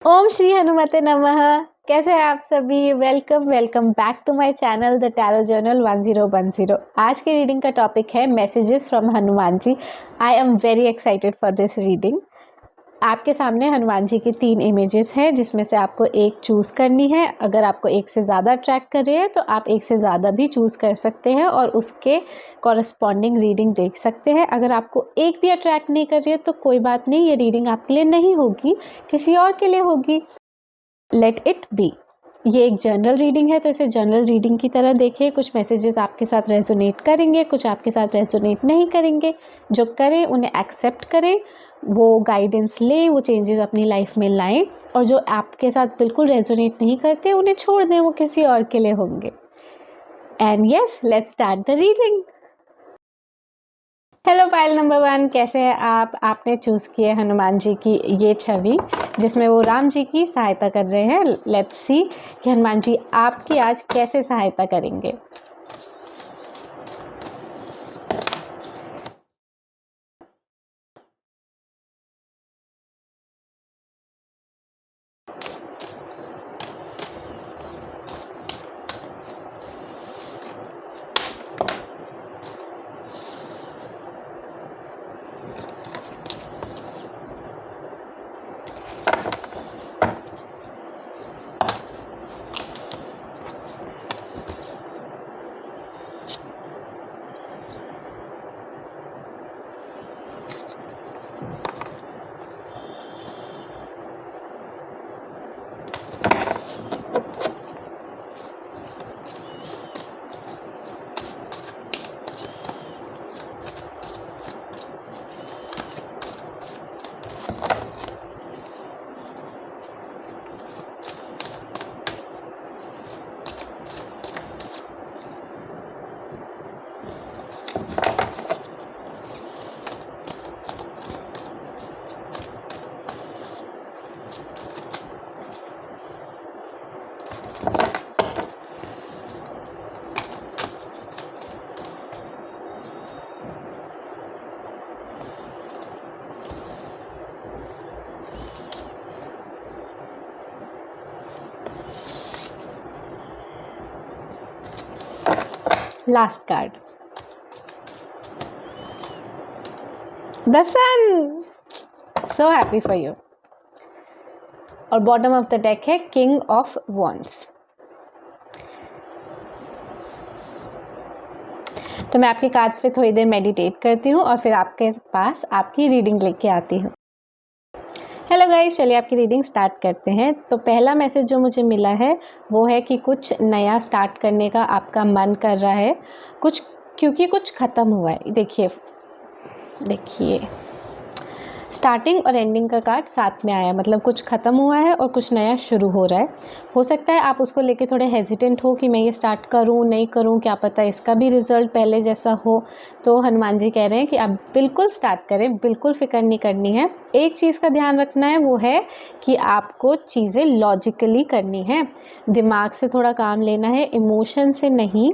ओम श्री हनुमते नमः। कैसे हैं आप सभी? Welcome back to my channel the tarot journal 1010। आज की रीडिंग का टॉपिक है messages from Hanuman ji. I am very excited for this reading. आपके सामने हनुमान जी की 3 इमेजेस हैं जिसमें से आपको एक चूज़ करनी है। अगर आपको एक से ज़्यादा अट्रैक्ट कर रही है तो आप एक से ज़्यादा भी चूज़ कर सकते हैं और उसके कॉरस्पॉन्डिंग रीडिंग देख सकते हैं। अगर आपको एक भी अट्रैक्ट नहीं कर रही है तो कोई बात नहीं, ये रीडिंग आपके लिए नहीं होगी, किसी और के लिए होगी। Let it be. ये एक जनरल रीडिंग है तो इसे जनरल रीडिंग की तरह देखिए। कुछ मैसेजेस आपके साथ रेजोनेट करेंगे, कुछ आपके साथ रेजोनेट नहीं करेंगे। जो करें उन्हें एक्सेप्ट करें, वो गाइडेंस लें, वो चेंजेस अपनी लाइफ में लाएं, और जो आपके साथ बिल्कुल रेजोनेट नहीं करते उन्हें छोड़ दें, वो किसी और के लिए होंगे। And yes, let's start the reading. Hello pile number 1, कैसे हैं आप? आपने चूज़ किए हनुमान जी की ये छवि जिसमें वो राम जी की सहायता कर रहे हैं। लेट्स सी कि हनुमान जी आपकी आज कैसे सहायता करेंगे। Last card, the sun. So happy for you. और बॉटम ऑफ द डेक है किंग ऑफ वॉन्ड्स। तो मैं आपके कार्ड्स पे थोड़ी देर मेडिटेट करती हूँ और फिर आपके पास आपकी रीडिंग लेके आती हूँ। हेलो गाइस, चलिए आपकी रीडिंग स्टार्ट करते हैं। तो पहला मैसेज जो मुझे मिला है वो है कि कुछ नया स्टार्ट करने का आपका मन कर रहा है, क्योंकि कुछ ख़त्म हुआ है। देखिए स्टार्टिंग और एंडिंग का कार्ड साथ में आया, मतलब कुछ ख़त्म हुआ है और कुछ नया शुरू हो रहा है। हो सकता है आप उसको लेके थोड़े हेजिटेंट हो कि मैं ये स्टार्ट करूं नहीं करूं, क्या पता इसका भी रिज़ल्ट पहले जैसा हो। तो हनुमान जी कह रहे हैं कि आप बिल्कुल स्टार्ट करें, बिल्कुल फ़िक्र नहीं करनी है। एक चीज़ का ध्यान रखना है, वो है कि आपको चीज़ें लॉजिकली करनी है, दिमाग से थोड़ा काम लेना है, इमोशन से नहीं।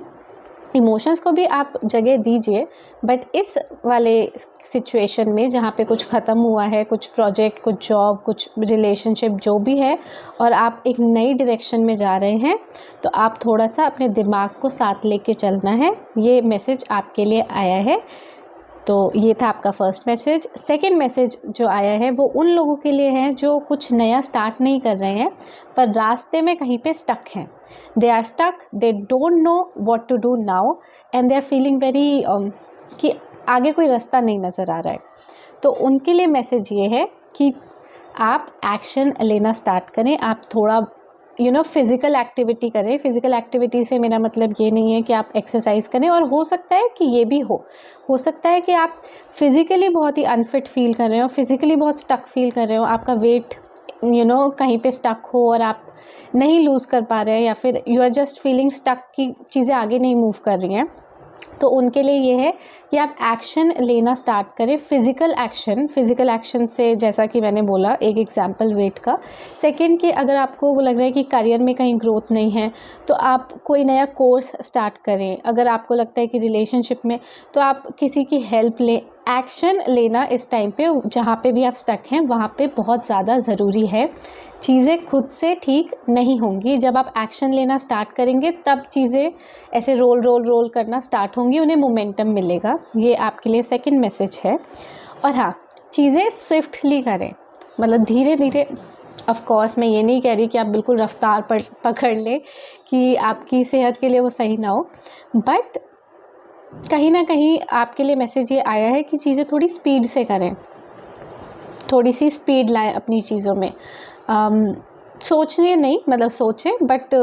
इमोशंस को भी आप जगह दीजिए, बट इस वाले सिचुएशन में जहाँ पे कुछ ख़त्म हुआ है, कुछ प्रोजेक्ट, कुछ जॉब, कुछ रिलेशनशिप जो भी है, और आप एक नई डायरेक्शन में जा रहे हैं, तो आप थोड़ा सा अपने दिमाग को साथ लेके चलना है। ये मैसेज आपके लिए आया है। तो ये था आपका फर्स्ट मैसेज। सेकंड मैसेज जो आया है वो उन लोगों के लिए है जो कुछ नया स्टार्ट नहीं कर रहे हैं पर रास्ते में कहीं पे स्टक हैं। They are stuck, they don't know what to do now and they are feeling very कि आगे कोई रास्ता नहीं नज़र आ रहा है। तो उनके लिए मैसेज ये है कि आप एक्शन लेना स्टार्ट करें। आप थोड़ा फिज़िकल एक्टिविटी करें। फिज़िकल एक्टिविटी से मेरा मतलब ये नहीं है कि आप एक्सरसाइज करें, और हो सकता है कि ये भी हो सकता है कि आप फिज़िकली बहुत ही अनफिट फील कर रहे हो, फिज़िकली बहुत स्टक फील कर रहे हो, आपका वेट कहीं पे स्टक हो और आप नहीं लूज़ कर पा रहे हैं, या फिर you are just feeling stuck कि चीज़ें आगे नहीं मूव कर रही हैं। तो उनके लिए ये है कि आप एक्शन लेना स्टार्ट करें, फिज़िकल एक्शन से, जैसा कि मैंने बोला एक एग्जांपल वेट का। सेकंड कि अगर आपको लग रहा है कि करियर में कहीं ग्रोथ नहीं है तो आप कोई नया कोर्स स्टार्ट करें। अगर आपको लगता है कि रिलेशनशिप में, तो आप किसी की हेल्प लें। एक्शन लेना इस टाइम पे जहाँ पे भी आप स्टक हैं वहाँ पे बहुत ज़्यादा ज़रूरी है। चीज़ें खुद से ठीक नहीं होंगी, जब आप एक्शन लेना स्टार्ट करेंगे तब चीज़ें ऐसे रोल रोल रोल करना स्टार्ट होंगी, उन्हें मोमेंटम मिलेगा। ये आपके लिए सेकंड मैसेज है। और हाँ, चीज़ें स्विफ्टली करें, मतलब धीरे धीरे। ऑफ कोर्स मैं ये नहीं कह रही कि आप बिल्कुल रफ्तार पर पकड़ लें कि आपकी सेहत के लिए वो सही ना हो, बट कहीं ना कहीं आपके लिए मैसेज ये आया है कि चीज़ें थोड़ी स्पीड से करें, थोड़ी सी स्पीड लाएं अपनी चीज़ों में। सोचने नहीं, मतलब सोचें बट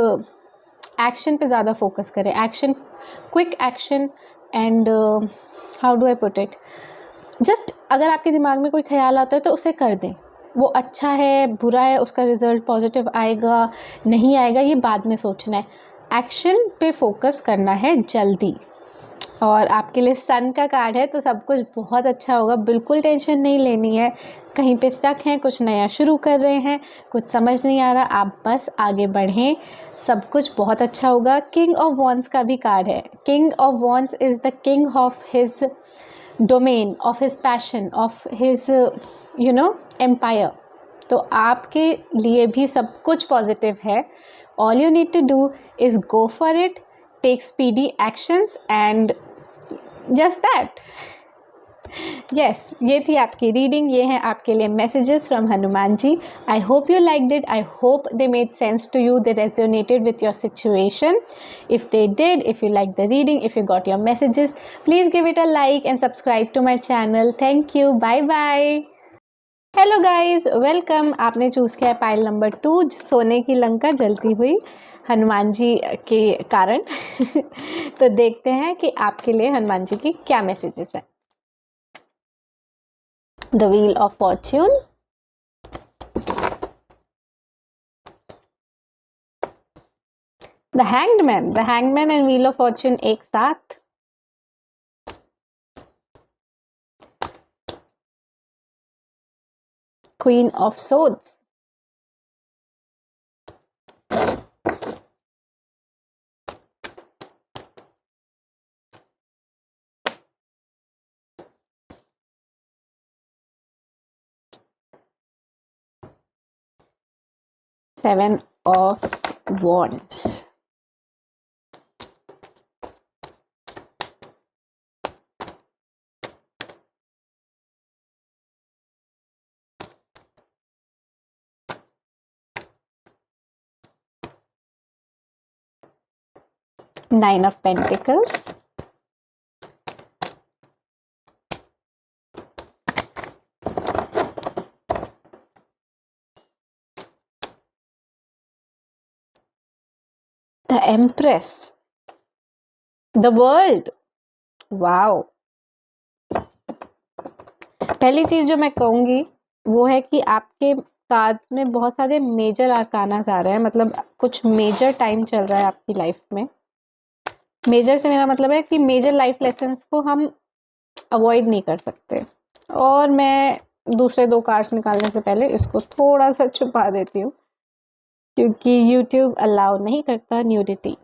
एक्शन पे ज़्यादा फोकस करें। Action, quick action and how do I put it, just अगर आपके दिमाग में कोई ख्याल आता है तो उसे कर दें। वो अच्छा है बुरा है, उसका रिज़ल्ट पॉजिटिव आएगा नहीं आएगा ये बाद में सोचना है। एक्शन पे फोकस करना है जल्दी। और आपके लिए सन का कार्ड है तो सब कुछ बहुत अच्छा होगा, बिल्कुल टेंशन नहीं लेनी है। कहीं पे स्टक हैं, कुछ नया शुरू कर रहे हैं, कुछ समझ नहीं आ रहा, आप बस आगे बढ़ें, सब कुछ बहुत अच्छा होगा। किंग ऑफ वॉन्ड्स का भी कार्ड है। King of wands is the king of his domain, of his passion, of his empire. तो आपके लिए भी सब कुछ पॉजिटिव है। All you need to do is go for it, take speedy actions and just that. Yes, ये थी आपकी रीडिंग। ये हैं आपके लिए messages from Hanuman ji. I hope you liked it, I hope they made sense to you, they resonated with your situation. If they did, if you like the reading, if you got your messages, please give it a like and subscribe to my channel. Thank you, bye bye. Hello guys, welcome. आपने choose किया है pile number 2, सोने की लंका जलती हुई, हनुमान जी के कारण। तो देखते हैं कि आपके लिए हनुमान जी की क्या मैसेजेस हैं। The wheel of Fortune, the hangman and wheel of Fortune एक साथ, queen of swords, seven of wands, nine of pentacles, the empress, the world. Wow. पहली चीज जो मैं कहूंगी वो है कि आपके कार्ड्स में बहुत सारे मेजर आर्कानास आ रहे हैं, मतलब कुछ मेजर टाइम चल रहा है आपकी लाइफ में। मेजर से मेरा मतलब है कि मेजर लाइफ लेसन्स को हम अवॉइड नहीं कर सकते। और मैं दूसरे 2 कार्ड्स निकालने से पहले इसको थोड़ा सा छुपा देती हूँ क्योंकि YouTube अलाउ नहीं करता न्यूडिटी।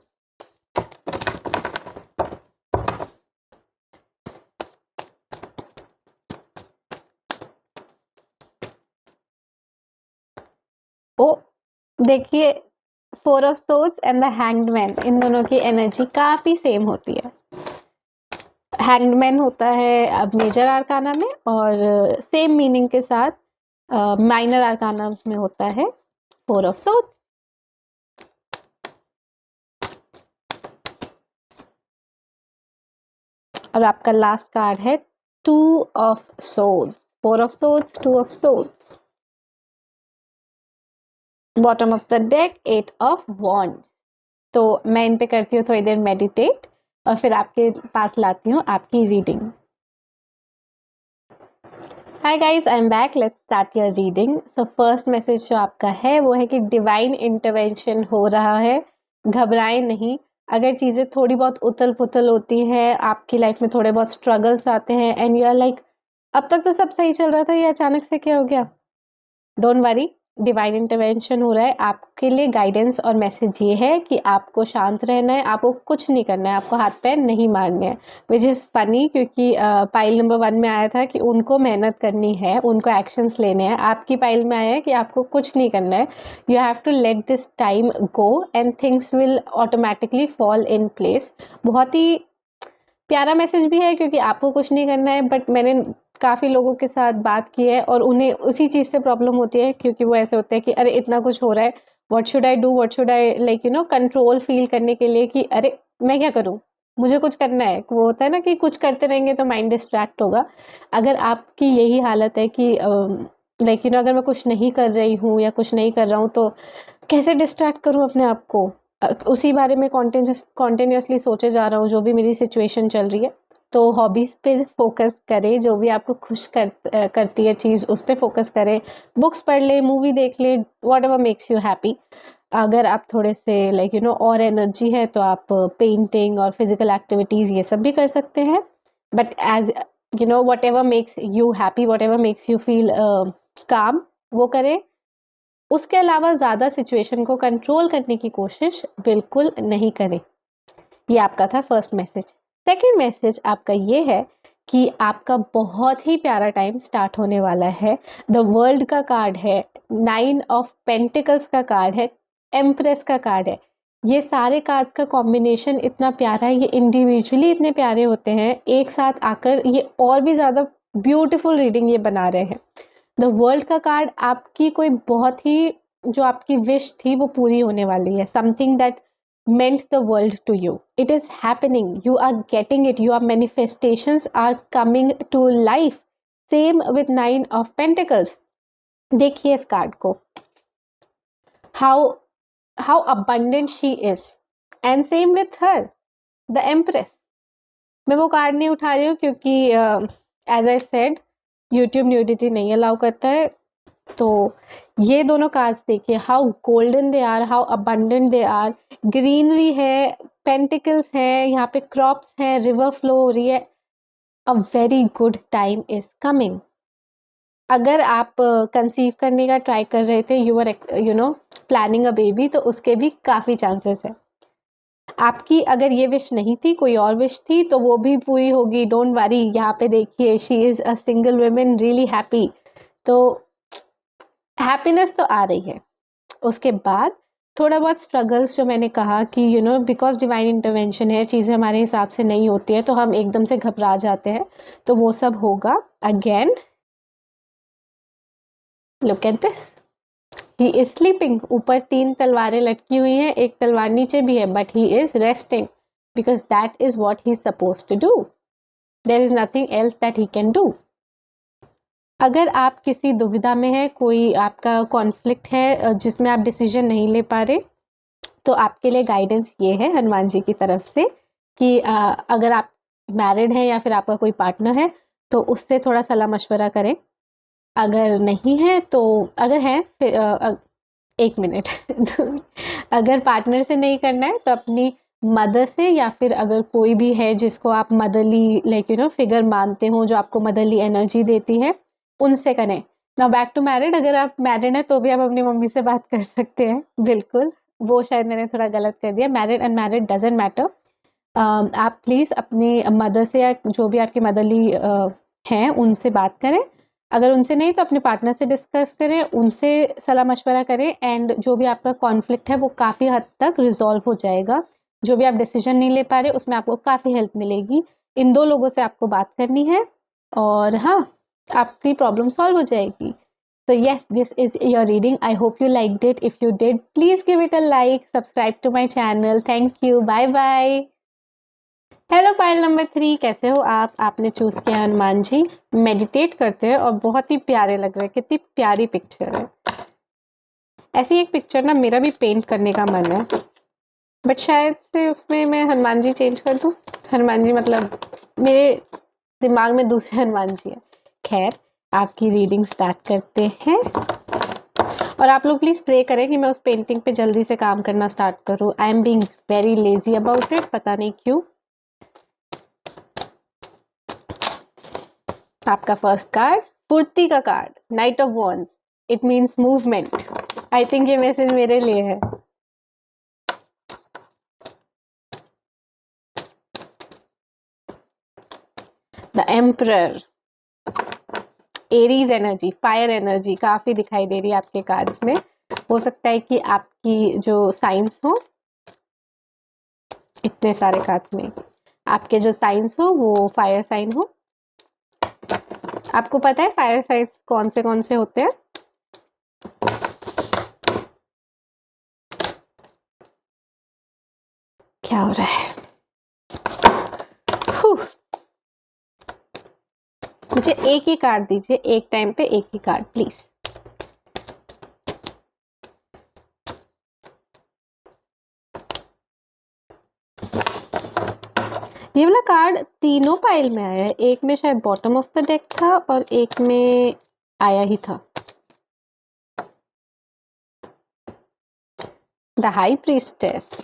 ओ देखिए, 4 of swords and the hanged man, इन दोनों की एनर्जी काफ़ी सेम होती है। हैंग्ड मैन होता है अब मेजर आर्काना में, और सेम मीनिंग के साथ माइनर आर्काना में होता है 4 ऑफ सोर्ड्स। और आपका लास्ट कार्ड है 2 of swords, 4 of swords, 2 of swords. Bottom of the deck 8 of wands. तो मैं इन पे करती हूँ थोड़ी देर मेडिटेट और फिर आपके पास लाती हूँ आपकी reading. Hi guys, I am back, let's start your reading. So first message जो आपका है वो है कि डिवाइन इंटरवेंशन हो रहा है, घबराएं नहीं। अगर चीज़ें थोड़ी बहुत उथल पुथल होती हैं, आपकी लाइफ में थोड़े बहुत स्ट्रगल्स आते हैं एंड यू आर लाइक अब तक तो सब सही चल रहा था, ये अचानक से क्या हो गया, डोंट वरी, डिवाइन इंटरवेंशन हो रहा है, आपके लिए गाइडेंस और मैसेज ये है कि आपको शांत रहना है, आपको कुछ नहीं करना है, आपको हाथ पैर नहीं मारने हैं। विच इज़ फनी क्योंकि पाइल नंबर 1 में आया था कि उनको मेहनत करनी है, उनको एक्शंस लेने हैं। आपकी पाइल में आया है कि आपको कुछ नहीं करना है, you have to let this time go and things will automatically fall in place. बहुत ही प्यारा मैसेज भी है क्योंकि आपको कुछ नहीं करना है, बट मैंने काफ़ी लोगों के साथ बात की है और उन्हें उसी चीज़ से प्रॉब्लम होती है क्योंकि वो ऐसे होते हैं कि अरे इतना कुछ हो रहा है, what should I do, what should I like control feel करने के लिए कि अरे मैं क्या करूँ, मुझे कुछ करना है। वो होता है ना कि कुछ करते रहेंगे तो माइंड डिस्ट्रैक्ट होगा। अगर आपकी यही हालत है कि अगर मैं कुछ नहीं कर रही हूँ या कुछ नहीं कर रहा हूँ तो कैसे डिस्ट्रैक्ट करूँ अपने आप को, उसी बारे में कॉन्टिन्यूसली सोचे जा रहा हूँ जो भी मेरी सिचुएशन चल रही है। तो हॉबीज़ पे फ़ोकस करें, जो भी आपको खुश करती है चीज़ उस पे फ़ोकस करें। बुक्स पढ़ लें, मूवी देख लें, व्हाटएवर मेक्स यू हैप्पी। अगर आप थोड़े से और एनर्जी है तो आप पेंटिंग और फिज़िकल एक्टिविटीज़ ये सब भी कर सकते हैं। But as whatever makes you happy, whatever makes you feel काम, वो करें। उसके अलावा ज़्यादा सिचुएशन को कंट्रोल करने की कोशिश बिल्कुल नहीं करें। ये आपका था फर्स्ट मैसेज। सेकंड मैसेज आपका ये है कि आपका बहुत ही प्यारा टाइम स्टार्ट होने वाला है। द वर्ल्ड का कार्ड है, 9 ऑफ पेंटिकल्स का कार्ड है, एम्प्रेस का कार्ड है। ये सारे कार्ड्स का कॉम्बिनेशन इतना प्यारा है, ये इंडिविजुअली इतने प्यारे होते हैं, एक साथ आकर ये और भी ज़्यादा ब्यूटीफुल रीडिंग ये बना रहे हैं। द वर्ल्ड का कार्ड आपकी कोई बहुत ही जो आपकी विश थी वो पूरी होने वाली है। Something that meant the world to you. It is happening. You are getting it. Your manifestations are coming to life. Same with 9 of Pentacles. देखिए इस कार्ड को, how abundant she is. And same with her, the Empress. मैं वो card नहीं उठा रही हूँ क्योंकि as I said, YouTube nudity नहीं अलाउ करता है। तो ये दोनों कार्ड्स देखिए, how golden they are, how abundant they are. Greenery है, पेंटिकल्स है, यहाँ पे क्रॉप्स है, रिवर फ्लो हो रही है। A very good time is coming. अगर आप कंसीव करने का ट्राई कर रहे थे, you are planning a baby, तो उसके भी काफ़ी चांसेस है। आपकी अगर ये विश नहीं थी, कोई और विश थी, तो वो भी पूरी होगी। Don't worry. यहाँ पे देखिए, she is a single women really happy. तो हैप्पीनेस तो आ रही है। उसके बाद थोड़ा बहुत स्ट्रगल्स जो मैंने कहा कि बिकॉज डिवाइन इंटरवेंशन है, चीज़ें हमारे हिसाब से नहीं होती है तो हम एकदम से घबरा जाते हैं, तो वो सब होगा। Again look at this, he is sleeping. ऊपर 3 तलवारें लटकी हुई हैं, एक तलवार नीचे भी है, but he is resting because that is what he is suppose to do. There is nothing else that he can do. अगर आप किसी दुविधा में है, कोई आपका कॉन्फ्लिक्ट है जिसमें आप डिसीजन नहीं ले पा रहे, तो आपके लिए गाइडेंस ये है हनुमान जी की तरफ से कि अगर आप मैरिड हैं या फिर आपका कोई पार्टनर है तो उससे थोड़ा सलाह मशवरा करें। अगर नहीं है तो अगर है फिर 1 मिनट अगर पार्टनर से नहीं करना है तो अपनी मदर से, या फिर अगर कोई भी है जिसको आप मदरली फिगर मानते हो, जो आपको मदरली एनर्जी देती है, उनसे करें। Now back to married. अगर आप मैरिड हैं तो भी आप अपनी मम्मी से बात कर सकते हैं, बिल्कुल। वो शायद मैंने थोड़ा गलत कर दिया। Married unmarried doesn't matter. आप प्लीज़ अपनी मदर से या जो भी आपकी मदरली हैं उनसे बात करें। अगर उनसे नहीं तो अपने पार्टनर से डिस्कस करें, उनसे सलाह मशवरा करें, एंड जो भी आपका कॉन्फ्लिक्ट है वो काफ़ी हद तक रिजॉल्व हो जाएगा। जो भी आप डिसीजन नहीं ले पा रहे उसमें आपको काफ़ी हेल्प मिलेगी। इन 2 लोगों से आपको बात करनी है और हाँ, आपकी प्रॉब्लम सॉल्व हो जाएगी। So yes, this is your reading. I hope you liked it. If you did, please give it a like, subscribe to my channel. Thank you. Bye bye. Hello pile number 3, कैसे हो आप? आपने choose किया Hanuman ji. Meditate करते हैं और बहुत ही प्यारे लग रहे हैं। कितनी प्यारी पिक्चर है। ऐसी एक पिक्चर ना मेरा भी पेंट करने का मन है, बट शायद से उसमें मैं हनुमान जी चेंज कर दूं। हनुमान जी मतलब मेरे दिमाग में दूसरे हनुमान जी है। खैर, आपकी रीडिंग स्टार्ट करते हैं और आप लोग प्लीज़ प्रे करें कि मैं उस पेंटिंग पे जल्दी से काम करना स्टार्ट करूं। I am being very lazy about it, पता नहीं क्यों। आपका फर्स्ट कार्ड, फुर्ती का card, night of wands. It means movement. I think ये मैसेज मेरे लिए है। The emperor, Aries energy, fire energy काफी दिखाई दे रही है आपके कार्ड्स में। हो सकता है कि आपकी जो साइंस हो, इतने सारे कार्ड्स में आपके जो साइंस हो वो फायर साइन हो। आपको पता है फायर साइंस कौन से होते हैं? क्या हो रहा है? मुझे एक ही कार्ड दीजिए, एक टाइम पे एक ही कार्ड प्लीज। ये वाला कार्ड तीनों पाइल में आया है, एक में शायद बॉटम ऑफ द डेक था और एक में आया ही था। The high priestess.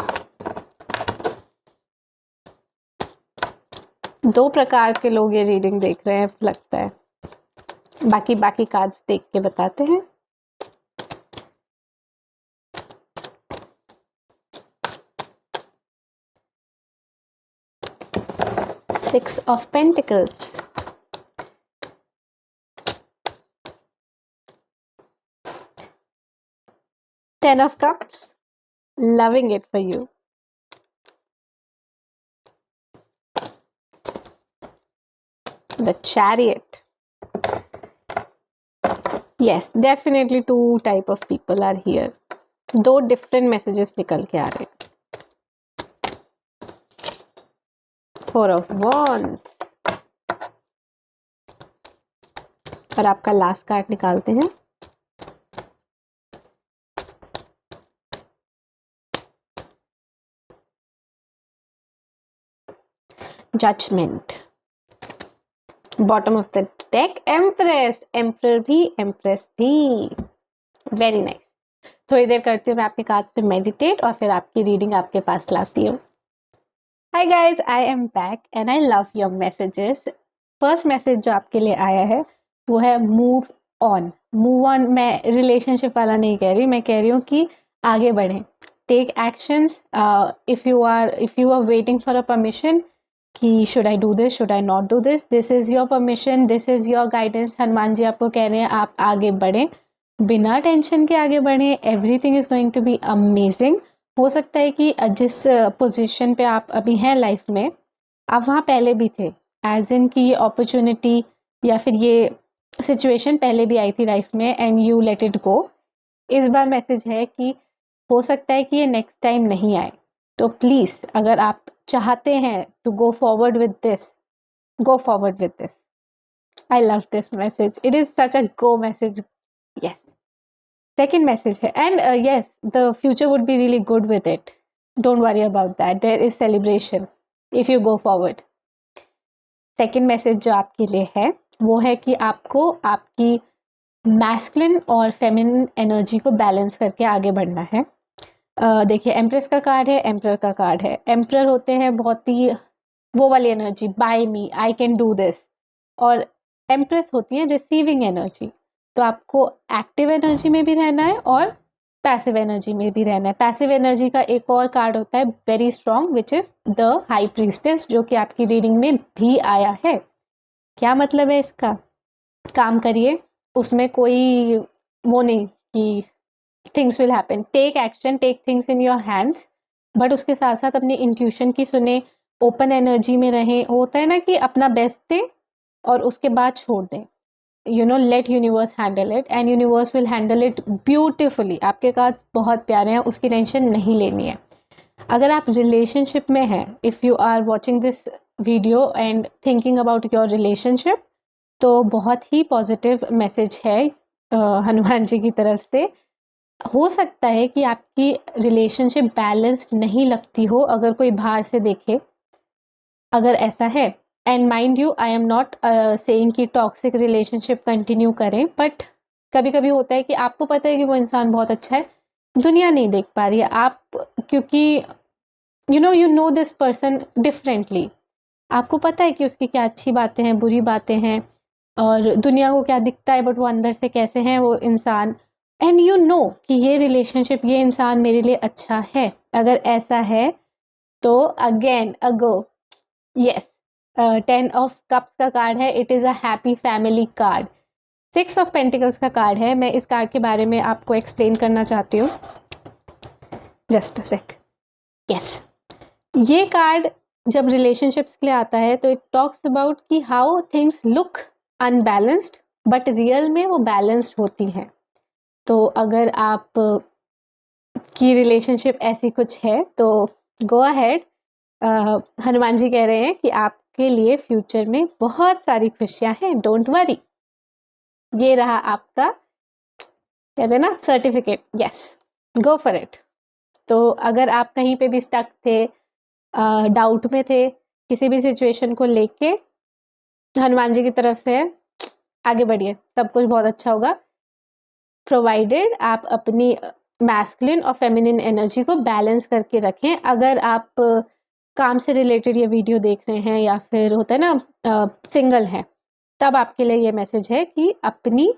दो प्रकार के लोग ये रीडिंग देख रहे हैं लगता है। बाकी कार्ड्स देख के बताते हैं। Six of Pentacles, Ten of Cups, loving it for you, the Chariot. Yes, definitely two type of people are here. दो different messages निकल के आ रहे हैं। Four of Wands, और आपका लास्ट कार्ड निकालते हैं। Judgement, bottom of the deck empress, emperor भी एम्प्रेस भी, वेरी नाइस। थोड़ी देर करती हूँ मैं आपके कार्ड्स पे मेडिटेट और फिर आपकी रीडिंग आपके पास लाती हूँ। Hi guys, I am back and I love your messages. First message जो आपके लिए आया है वो है मूव ऑन। मूव ऑन मैं रिलेशनशिप वाला नहीं कह रही, मैं कह रही हूँ कि आगे बढ़ें, take actions. If you are waiting for a permission कि should I do this, should I not do this, this is your permission, this is your guidance. Hanuman ji आपको कह रहे हैं आप आगे बढ़ें, बिना टेंशन के आगे बढ़ें। Everything is going to be amazing. हो सकता है कि जिस पोजीशन पे आप अभी हैं लाइफ में, आप वहाँ पहले भी थे, एज इन कि ये अपॉर्चुनिटी या फिर ये सिचुएशन पहले भी आई थी लाइफ में and you let it go. इस बार मैसेज है कि हो सकता है कि ये नेक्स्ट टाइम नहीं आए, तो प्लीज़ अगर आप चाहते हैं to go forward with this, go forward with this. I love this message, it is such a go message. Yes, second message है and yes, the future would be really good with it. Don't worry about that, there is celebration if you go forward. Second message जो आपके लिए है वो है कि आपको आपकी मैस्कुलिन और फेमिनिन एनर्जी को बैलेंस करके आगे बढ़ना है। देखिए, एम्प्रेस का कार्ड है, एम्परर का कार्ड है। एम्परर होते हैं बहुत ही वो वाली energy, by me, I can do this, और एम्प्रेस होती है रिसीविंग एनर्जी। तो आपको एक्टिव एनर्जी में भी रहना है और पैसिव एनर्जी में भी रहना है। पैसिव एनर्जी का एक और कार्ड होता है very strong, which is the high priestess, जो कि आपकी रीडिंग में भी आया है। क्या मतलब है इसका? काम करिए, उसमें कोई वो नहीं कि things will happen, take action, take things in your hands, but उसके साथ साथ अपनी इंट्यूशन की सुने, ओपन एनर्जी में रहें। होता है ना कि अपना बेस्ट दें और उसके बाद छोड़ दें। You know, let universe handle it and universe will handle it beautifully. आपके कार्ड्स बहुत प्यारे हैं, उसकी टेंशन नहीं लेनी है। अगर आप रिलेशनशिप में हैं, if you are watching this video and thinking about your relationship, तो बहुत ही पॉजिटिव मैसेज है हनुमान जी की तरफ से। हो सकता है कि आपकी रिलेशनशिप बैलेंस नहीं लगती हो अगर कोई बाहर से देखे, अगर ऐसा है। And mind you, I am not saying कि टॉक्सिक रिलेशनशिप कंटिन्यू करें, बट कभी कभी होता है कि आपको पता है कि वो इंसान बहुत अच्छा है, दुनिया नहीं देख पा रही है, आप क्योंकि you know this person differently, आपको पता है कि उसकी क्या अच्छी बातें हैं, बुरी बातें हैं, और दुनिया को क्या दिखता है बट वो अंदर से कैसे हैं वो इंसान, एंड यू नो कि ये रिलेशनशिप, ये इंसान मेरे लिए अच्छा है। अगर ऐसा है तो again ago, yes, 10 of cups का कार्ड है, it is a happy family card. 6 of pentacles का कार्ड है। मैं इस कार्ड के बारे में आपको एक्सप्लेन करना चाहती हूँ, जस्ट अ सेक। यस, ये कार्ड जब रिलेशनशिप्स के लिए आता है तो इट टॉक्स अबाउट कि how things look unbalanced but real में वो बैलेंस्ड होती हैं। तो अगर आप की रिलेशनशिप ऐसी कुछ है तो गो अहेड, हनुमान जी कह रहे हैं कि आपके लिए फ्यूचर में बहुत सारी खुशियां हैं, डोंट वरी। ये रहा आपका, कहते हैं ना, certificate. Yes, go for it. तो अगर आप कहीं पे भी स्टक थे, डाउट में थे किसी भी सिचुएशन को लेके, हनुमान जी की तरफ से आगे बढ़िए, सब कुछ बहुत अच्छा होगा, प्रोवाइडेड आप अपनी मैस्कुलिन और फेमिनिन एनर्जी को बैलेंस करके रखें। अगर आप काम से रिलेटेड ये वीडियो देख रहे हैं या फिर होता है ना सिंगल हैं, तब आपके लिए ये मैसेज है कि अपनी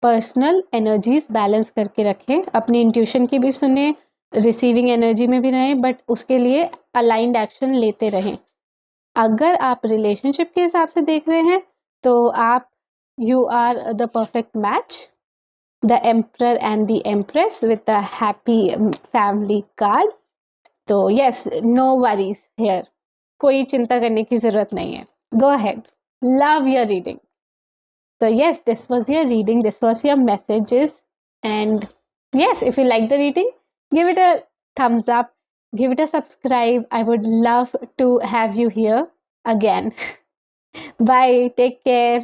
पर्सनल एनर्जीज बैलेंस करके रखें, अपनी इंट्यूशन की भी सुने, रिसीविंग एनर्जी में भी रहें, बट उसके लिए अलाइंड एक्शन लेते रहें। अगर आप रिलेशनशिप के हिसाब से देख रहे हैं तो आप, you are the perfect match, the emperor and the empress with the happy family card. तो यस, नो वरीज हियर, कोई चिंता करने की जरूरत नहीं है, go ahead, love your reading. So yes, this was your reading, this was your messages, and yes, if you like the reading, give it a thumbs up, give it a subscribe. I would love to have you here again. Bye, take care.